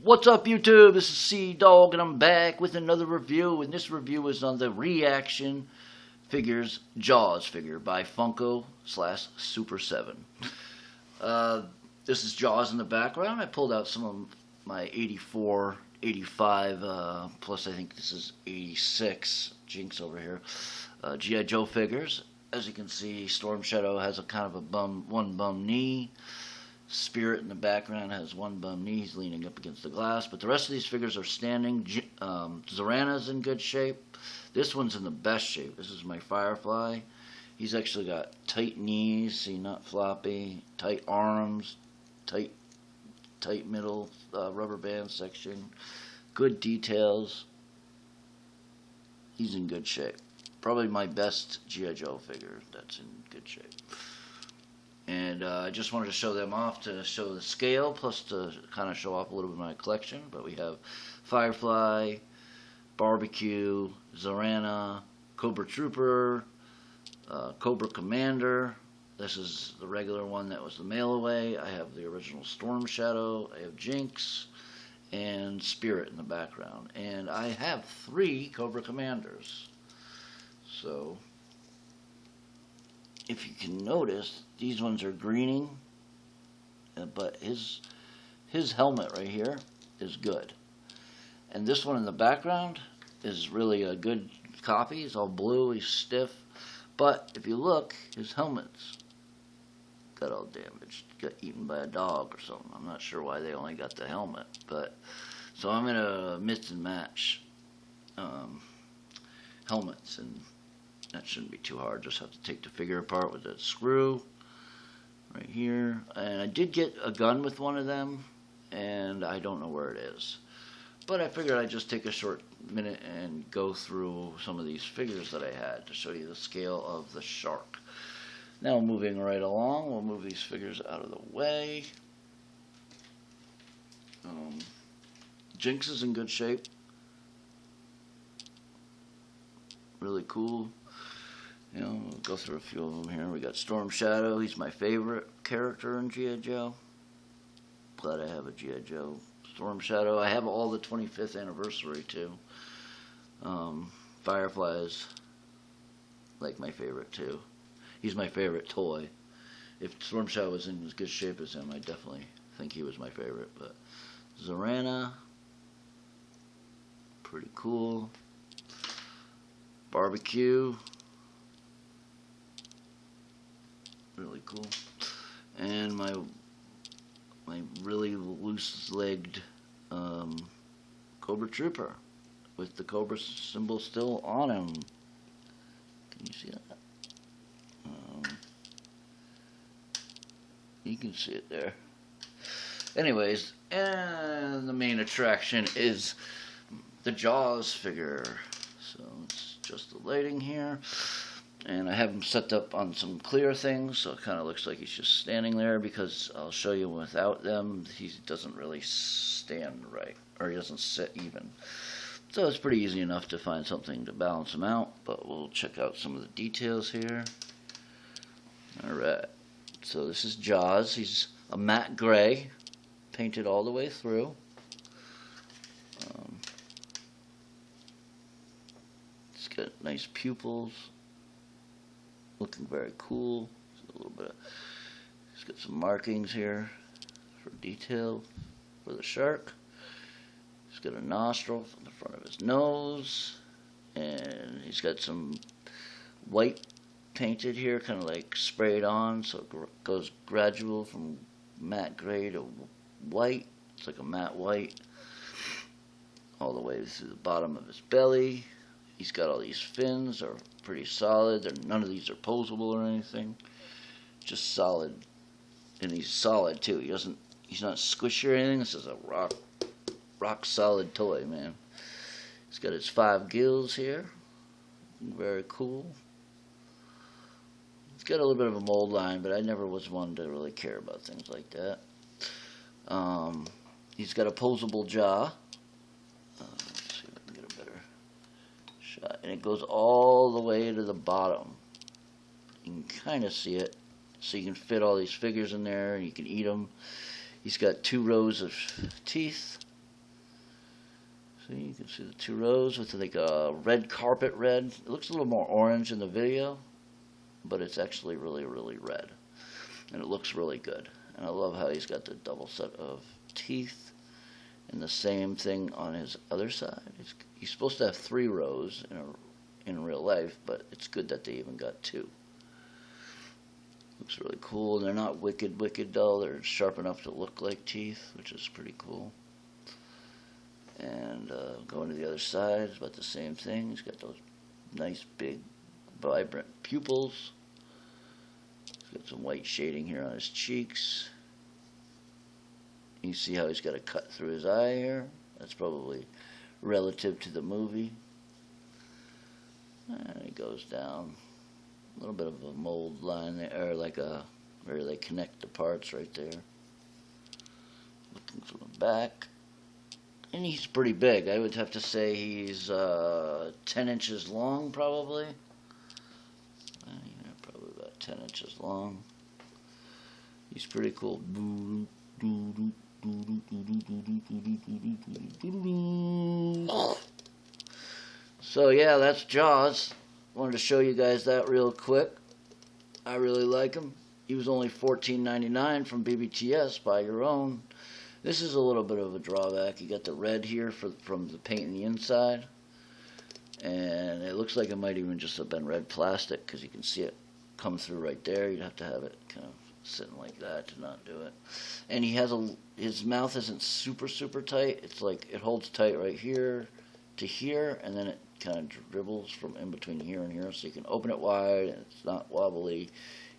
What's up, YouTube? This is C-Dog, and I'm back with another review. And this review is on the ReAction Figures Jaws figure by Funko / super7. This is Jaws in the background. I pulled out some of my 84, 85, plus I think this is 86, Jinx over here, G.I. Joe figures. As you can see, Storm Shadow has a kind of a one bum knee. Spirit in the background has one bum knee. He's leaning up against the glass. But the rest of these figures are standing. Zorana's in good shape. This one's in the best shape. This is my Firefly. He's actually got tight knees, see, not floppy. Tight arms, tight middle rubber band section. Good details. He's in good shape. Probably my best G.I. Joe figure that's in good shape. And I just wanted to show them off to show the scale, plus to kind of show off a little bit of my collection. But we have Firefly, Barbecue, Zorana, Cobra Trooper, Cobra Commander. This is the regular one that was the mail away. I have the original Storm Shadow. I have Jinx and Spirit in the background. And I have 3 Cobra Commanders. So if you can notice, these ones are greening, but his helmet right here is good. And this one in the background is really a good copy. It's all blue, he's stiff. But if you look, his helmet's got all damaged. Got eaten by a dog or something. I'm not sure why they only got the helmet. But so I'm going to mix and match helmets, and that shouldn't be too hard. Just have to take the figure apart with that screw right here. And I did get a gun with one of them, and I don't know where it is. But I figured I'd just take a short minute and go through some of these figures that I had to show you the scale of the shark. Now moving right along, we'll move these figures out of the way. Jinx is in good shape. Really cool. You know, we'll go through a few of them here. We got Storm Shadow. He's my favorite character in G.I. Joe. Glad I have a G.I. Joe Storm Shadow. I have all the 25th anniversary too. Firefly is like my favorite too. He's my favorite toy. If Storm Shadow was in as good shape as him, I definitely think he was my favorite. But Zorana, pretty cool. Barbecue, really cool. And my really loose-legged Cobra Trooper with the Cobra symbol still on him. Can you see that? You can see it there. Anyways, and the main attraction is the Jaws figure. So it's just the lighting here. And I have him set up on some clear things, so it kind of looks like he's just standing there, because I'll show you without them, he doesn't really stand right, or he doesn't sit even. So it's pretty easy enough to find something to balance him out, but we'll check out some of the details here. Alright, so this is Jaws. He's a matte gray, painted all the way through. He's got nice pupils. Looking very cool. A little bit. He's got some markings here for detail for the shark. He's got a nostril from the front of his nose, and he's got some white painted here, kind of like sprayed on, so it goes gradual from matte gray to white. It's like a matte white all the way through the bottom of his belly. He's got all these fins. They're pretty solid. None of these are posable or anything. Just solid. And he's solid too. He's not squishy or anything. This is a rock solid toy, man. He's got his 5 gills here. Very cool. He's got a little bit of a mold line, but I never was one to really care about things like that. He's got a posable jaw. And it goes all the way to the bottom. You can kind of see it. So you can fit all these figures in there, and you can eat them. He's got 2 rows of teeth. See, you can see the 2 rows with like a red carpet red. It looks a little more orange in the video, but it's actually really, really red. And it looks really good. And I love how he's got the double set of teeth. And the same thing on his other side. He's supposed to have 3 rows in real life, but it's good that they even got 2. Looks really cool. And they're not wicked dull. They're sharp enough to look like teeth, which is pretty cool. And going to the other side, it's about the same thing. He's got those nice, big, vibrant pupils. He's got some white shading here on his cheeks. You see how he's got a cut through his eye here. That's probably relative to the movie. And he goes down. A little bit of a mold line there, or like a where they connect the parts right there. Looking from the back. And he's pretty big. I would have to say he's 10 inches long, probably. Yeah, probably about 10 inches long. He's pretty cool. So yeah, that's Jaws. Wanted to show you guys that real quick. I really like him. He was only $14.99 from BBTS. Buy your own. This is a little bit of a drawback. You got the red here from the paint in the inside. And it looks like it might even just have been red plastic because you can see it come through right there. You'd have to have it kind of sitting like that to not do it. And he has his mouth isn't super tight. It's like it holds tight right here to here, and then it kind of dribbles from in between here and here. So you can open it wide and it's not wobbly.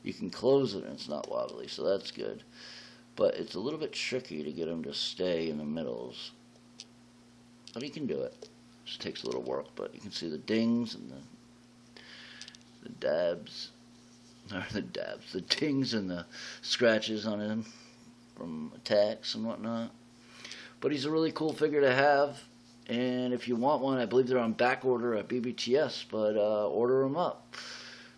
You can close it and it's not wobbly, so that's good. But it's a little bit tricky to get him to stay in the middles. But he can do it. Just takes a little work, but you can see the dings and the dabs. Or the dabs. The dings and the scratches on him from attacks and whatnot. But he's a really cool figure to have. And if you want one, I believe they're on back order at BBTS, but order them up.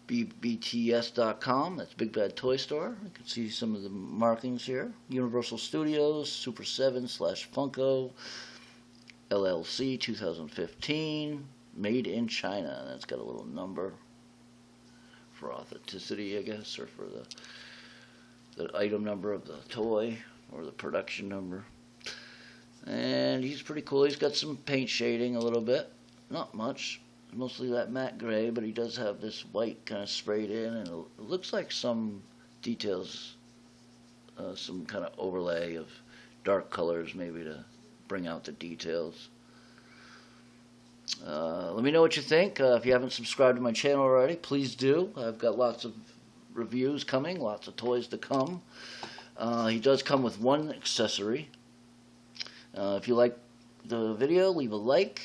BBTS.com, that's Big Bad Toy Store. You can see some of the markings here. Universal Studios, super7/Funko, LLC 2015, made in China. And that's got a little number for authenticity, I guess, or for the item number of the toy, or the production number. And he's pretty cool. He's got some paint shading a little bit. Not much. Mostly that matte gray, but he does have this white kind of sprayed in, and it looks like some details, some kind of overlay of dark colors maybe to bring out the details. Let me know what you think. If you haven't subscribed to my channel already, please do. I've got lots of reviews coming, lots of toys to come. He does come with one accessory. If you like the video, leave a like,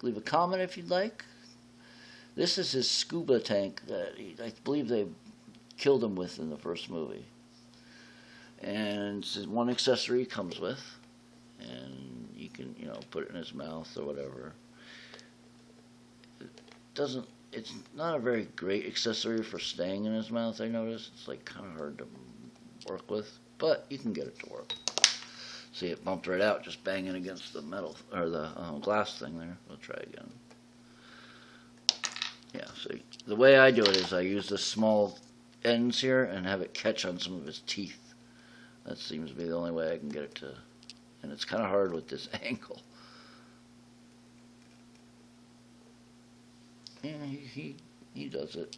leave a comment if you'd like. This is his Scuba Tank that I believe they killed him with in the first movie. And one accessory he comes with, and you can, put it in his mouth or whatever. It's not a very great accessory for staying in his mouth, I noticed. It's like kind of hard to work with, but you can get it to work. See, it bumped right out just banging against the metal, or the glass thing there. We'll try again. Yeah, see, the way I do it is I use the small ends here and have it catch on some of his teeth. That seems to be the only way I can get it to, and it's kind of hard with this angle. Yeah, he does it.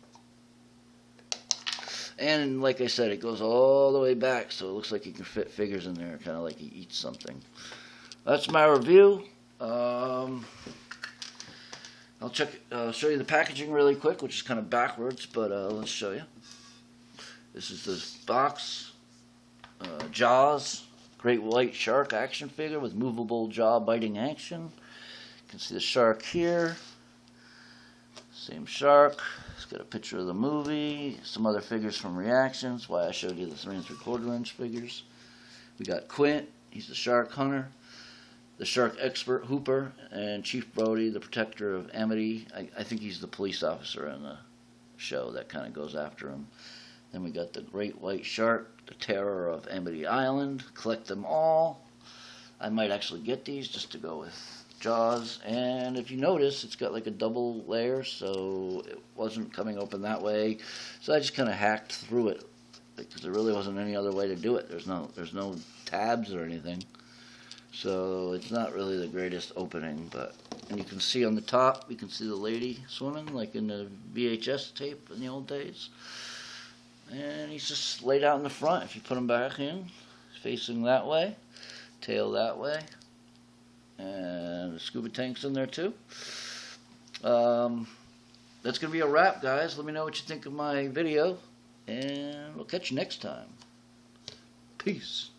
And like I said, it goes all the way back, so it looks like you can fit figures in there, kind of like he eats something. That's my review. I'll show you the packaging really quick, which is kind of backwards, but let's show you. This is the box. Jaws, great white shark action figure with movable jaw biting action. You can see the shark here. Same shark. It's got a picture of the movie. Some other figures from ReAction. That's why I showed you the 3 3/4 inch figures. We got Quint. He's the shark hunter. The shark expert Hooper, and Chief Brody, the protector of Amity. I think he's the police officer in the show that kind of goes after him. Then we got the great white shark, the terror of Amity Island. Collect them all. I might actually get these just to go with jaws, and if you notice, it's got like a double layer, so it wasn't coming open that way. So I just kind of hacked through it because there really wasn't any other way to do it. There's no tabs or anything, so it's not really the greatest opening. But and you can see on the top, you can see the lady swimming like in the VHS tape in the old days. And he's just laid out in the front. If you put him back in, facing that way, tail that way. And the scuba tank's in there too. That's going to be a wrap, guys. Let me know what you think of my video, and we'll catch you next time. Peace.